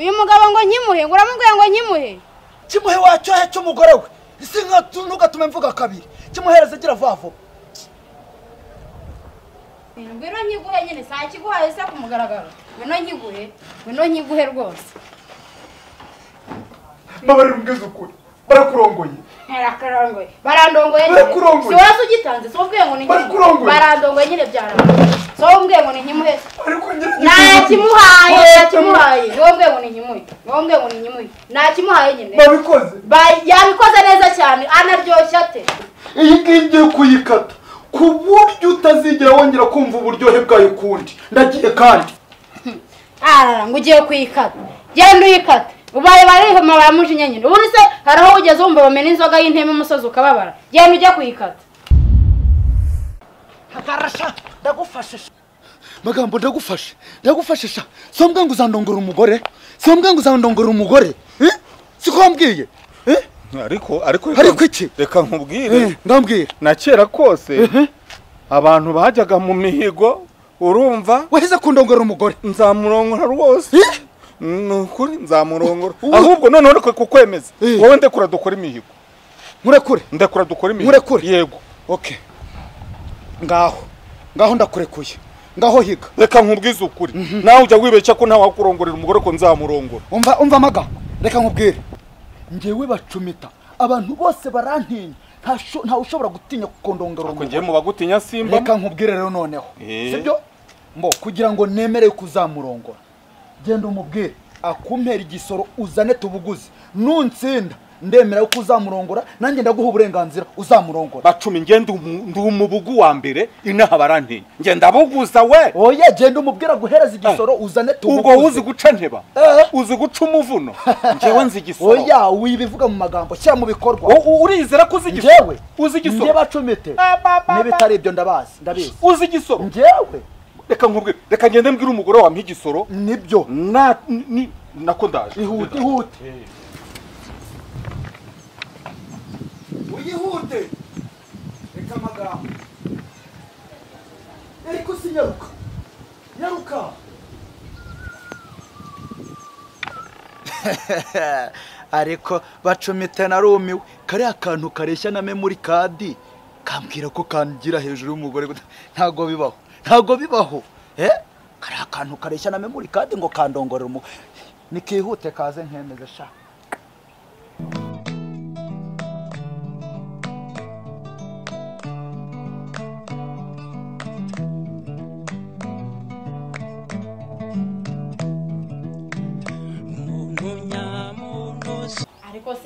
uyu mugabo ngo nkimuhe ngo uramubwiye ngo nkimuhe kimuhe wacyo he cy'umugore we isi ntugatume mvuga kabiri kimuhereze gira vavo ngwino nkiguhe nyine saa kiguhaye se ku mugaragaro ngwino nkiguhe rwose babari mbwiza ukuri barakurongoye barandongoye si wasi ugitanze so ubwiye ngo ni nkimuhe barandongoye nyine byaramba so ubwiye ngo ni nkimuhe nakimuhaye niwo ubwiye ngo ni nkimuhe nakimuhaye nyine babikoze yabikoze neza cyane anaryoshya ate iyi ngiye kuyikata ku buryo utazigera wongera kumva uburyohe bwayo kundi ndagiye kandi ngo ugiye kuyikata genda uyikate ubaye barihoma bamujinya nyine ubundi se hari aho ugeze wumva bamena inzoga y'inteme umusozi ukababara genda ujya kuyikata akarasha ndagufashisha magambo ndagufashisha sombwe ngo uzandongora umugore siko wambwiye ariko iki reka nkubwire ndambwira na kera kose abantu bajyaga mu mihigo urumva waheze kundongora umugore nzamurongora rwose nukuri nzamurongora ahubwo noneho kukwemeza wowe ndekura dukora imihigo ndekura dukora imihigo yego okay ngaho ndakurekuye ngaho higa reka nkubwize ukuri nawe ujya wibeshya ko ntawe wakurongorera umugore ko nzamurongora umva amagambo reka nkubwire njyewe bacumita abantu bose barantinya nta ushobora gutinya kukondongora umugore ngiye mu bagutinya simba reka nkubwire rero noneho sibyo kugira ngo nemere kuzamurongora genda umubwire akumpera igisoro uzane tubuguze nunsinda ndemera ko uzamurongora nanjye ndaguha uburenganzira uzamurongora bacumi ngende umubugu wa mbere inaha barantinya ngenda buguza we oya genda umubwira guhereza igisoro uzane tubuguze ubwo uzi guca nteba uzi guca umuvuno ngewe nzi igisoro oya wibivuga mu magambo cya mu bikorwa urizera ko uzi igisoro uzi igisoro nge bacumite n'ibitari ibyo ndabizi uzi igisoro ngewe reka nkubwire reka ngende mbwira umugore wa mpigisoro nibyo nako ndaje ihute uyihute reka amagambo ariko sinyaruka ariko bacumite narumiwe kariya kantu kareshya na memory card kambwira ko kangira hejuru y'umugore ntago bibaho kariya kantu kareshya na memory card ngo kandongorera nikihute kaze nkemeze sha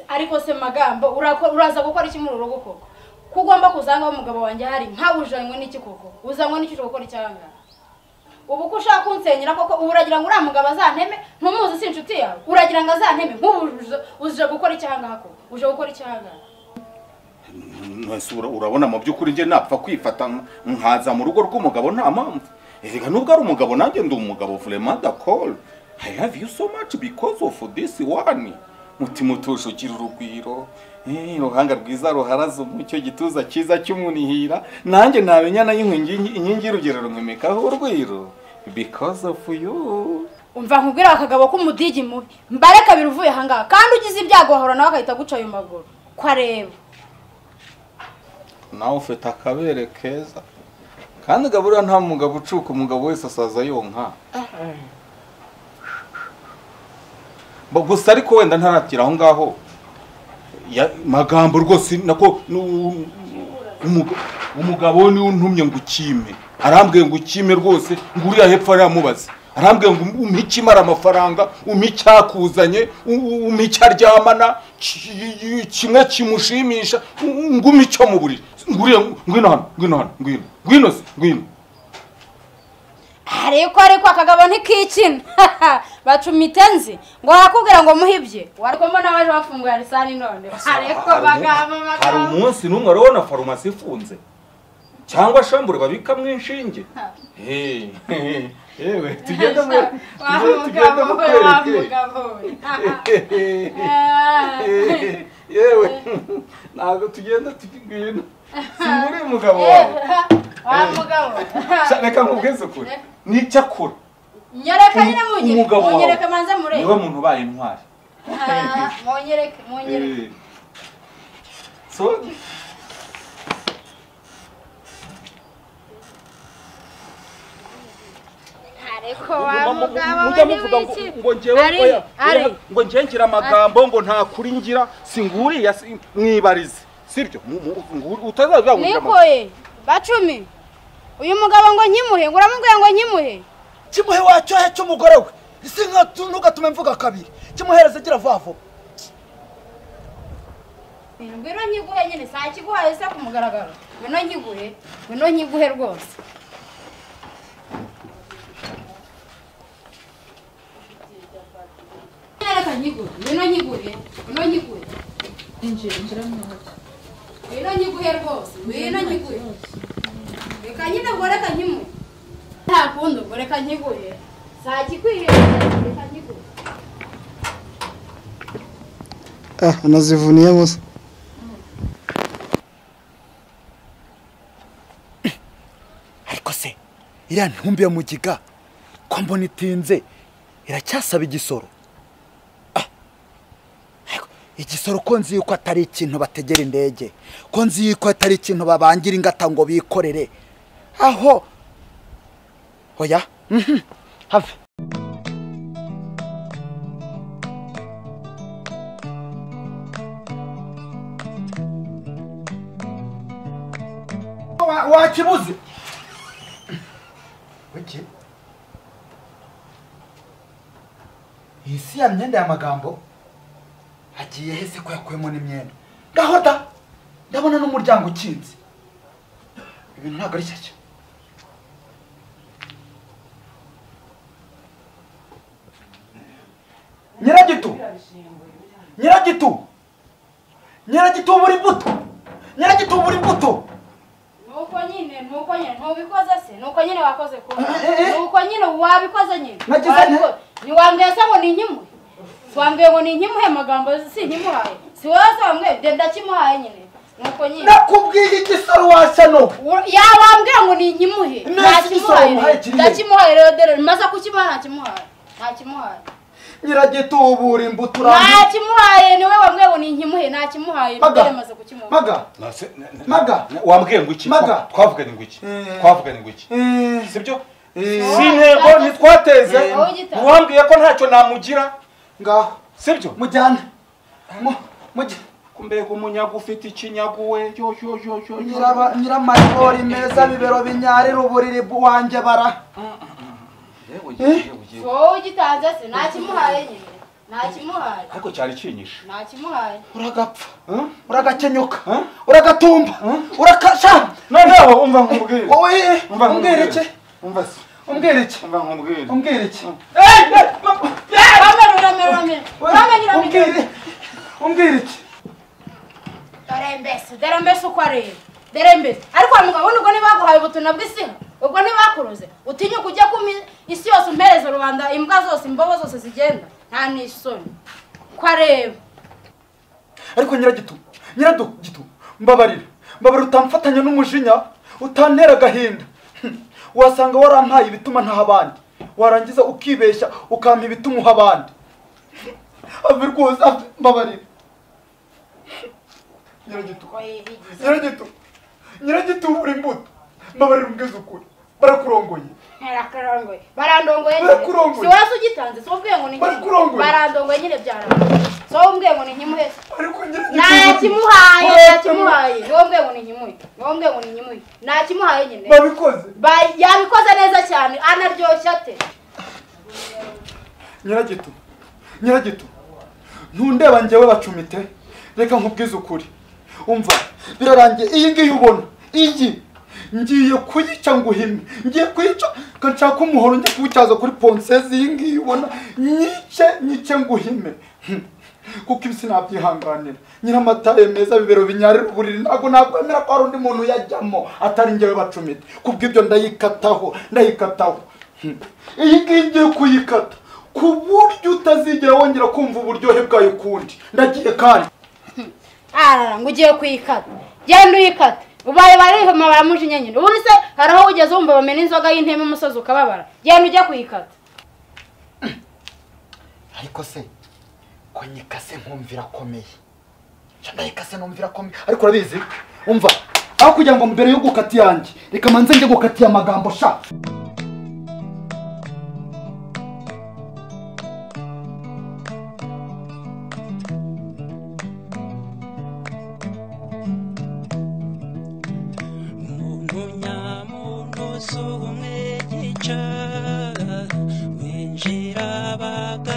ariko se magambo uraza gukora iki muri rugo koko kugomba kuzanga umugabo wanjye hari nkabujanywe n'iki koko uzanywe n'iki gukora icyanga ubu ko ushaka kunsenyera koko uragira ngo uramugabo azanteme ntumuzi si inshuti yawe uragira ngo azanteme uje gukora icyanga hako uje gukora icyanga urabona mu by'ukuri nge napfa kwifata nkaza mu rugo rw'umugabo nta mpamvu reka nubwo ari umugabo nanjye ndi umugabo vraiment d'accord I love you so much because of this one mutima utuje ugira urugwiro uruhanga rwiza ruharaza umucyo gituza cyiza cy'umunihira nanjye nabenya nayo inkingi y'urugero nkemekaho urwiro because of you umva nkubwira akagabo k'umudigi mubi mbare kabiri uvuye ahangaha kandi ugize ibyago wahora nawe akahita guca ayo maguru ko areba nawe ufite akabere keza kandi gaburira nta mugabo ucuka umugabo wese asaza yonka gusa ariko wenda ntaratira aho ngaho magambo rwose nako umugabo ni untumye ngo ukime arambwiye ngo ukime rwose ngo uriya hepfo aramubaza arambwiye ngo umikimara amafaranga umicyakuzanye umicyaryamana kimwe kimushimisha ngo umicyo mu buriri ngwino ariko akagabo ntikikina bacumite nzi ngo hakubwira ngo muhibye wariko mbona baje bafunguye risani none ariko bagabo hari umunsi numwe urabona farumasi ifunze cyangwa shambure babikamwe inshinge yewe tugende yewe ntabwo tugenda tugwino simuri umugabo wawe wa mugabo reka nkubweze ukuri n'icyakura nyereka nyine umugabo wawe munyereke manze murebe niwe muntu ubaye intwari munyereke so ariko wa mugabo mujya muvuga ngo njyewe oya ngo njye ngira amagambo ngo nta kuri ngira singuriya mwibarize sibyo utazavuga ngo nikoye bacumi uyu mugabo ngo nkimuhe ngo uramubwiye ngo nkimuhe kimuhe wacyohe cy'umugore we isi ntugatume mvuga kabiri kimuhereze gira vavo ngwino nkiguhe nyine saa kiguhaye se ku mugaragaro ngwino nkiguhe rwose ngwino nkiguhe rwose ngwino nkiguhe reka nyine ngo reka nkimuhe nta kundi ngo reka nkiguhe saa kikwihereza reka nkiguhe anazivuniye musa ariko se iriya ntumbi ya mugiga ko mbona itinze iracyasaba igisoro igisoro ko nzi yuko atari ikintu bategera indege ko nzi yuko atari ikintu babangira ingata ngo bikorere aho oya have wakibuze wiki isi ya myenda y'amagambo agiye hese ko yakuyemo n'imyenda ngaho da ndabona n'umuryango ukinze ibintu ntabwo ari shyashya nyiragitu buri mbuto nuko nyine ntubikoze se nuko nyine wakoze ko nuko nyine wabikoze nyine ntiwambwiye se ngo ni inkimu wambwiye ngo ni inkimuhe amagambo si inkimuhaye si wowe se wambwiye ndakimuhaye nyine nuko nyine nakubwiye igisoro wasano yabambwiye ngo ni inkimuhe ndakimuhaye rero dore maze kukimuha ntakimuhaye nyiragitubura imbuto ntakimuhaye niwe wambwiye ngo ni inkimuhe ntakimuhaye dore maze kukimuha maga wambwiye ngo iki twavuganye ngo iki sibyo si intego ntitwateze wambwiye ko ntacyo namugira ngaho sibyo mujyane mbega umunyago ufite ikinyago we nyiramayibori meza bibero binyarira uburiri wanjye bara wowe ugitanze se ntakimuhaye nyine ntakimuhaye ariko cyari kinyishe ntakimuhaye uragapfa uragakenyuka uragatumba urakasha noneho umva nkubwire wowe umbwire iki umva se umbwire iki umva nkubwire umbwire iki umbwire iki dore mbese uko areba dore mbese ariko wa mugabo ubwo ntibaguhaye ubutumwa bw'isiha ubwo ntibakuroze utinyuka ujya ku isi yose umpereza rubanda imbwa zose imbobo zose zigenda nta n'isoni ko areba ariko nyiragitu mbabarira utamfatanya n'umujinya utantera agahinda wasanga warampaye ibituma ntaha abandi warangiza ukibeshya ukampa ibituma uha abandi ave rwose mbabarira nyiragitu uri imbuto mbabarira umbwiza ukuri barakurongoye barandongoye si wese ugitanze si ubwiye ngo ni inkimuhe barandongoye nyine byarangoye si wowe umbwiye ngo ni inkimuhe ntakimuhaye niwo mbwiye ngo ni inkimuhe ntakimuhaye nyine yabikoze neza cyane anaryoshya ate nyiragitu ntundeba njyewe bacumite reka nkubwize ukuri umva birarangiye iyi ngiyi ubona iyi ngiye kuyica ngo uhime ngiye kuyica nshaka umuhoro njye kuwucyaza kuri ponsezi iyi ngiyi ubona nyice ngo uhime kuko ibi sinabyihanganira nyiramataye meza bibero binyarira uburiri ntabwo nakwemera ko hari undi muntu yajyamo atari njyewe bacumite kubw'ibyo ndayikataho iyi ngiyi ngiye kuyikata ku buryo utazigera wongera kumva uburyohe bwayo ukundi ndagiye kandi ngo ugiye kuyikata genda uyikata ubaye barihoma baramujinya nyine ubundi se hari aho ugeze wumva bamena inzoga y'inteme umusozi ukababara genda ujya kuyikata ariko se ko nyikase nkumvira komeye ndayikase numvira komeye ariko urabizi umva aho kugira ngo mbere yo gukati yanjye reka manze njye gukati amagambo sha winjira baga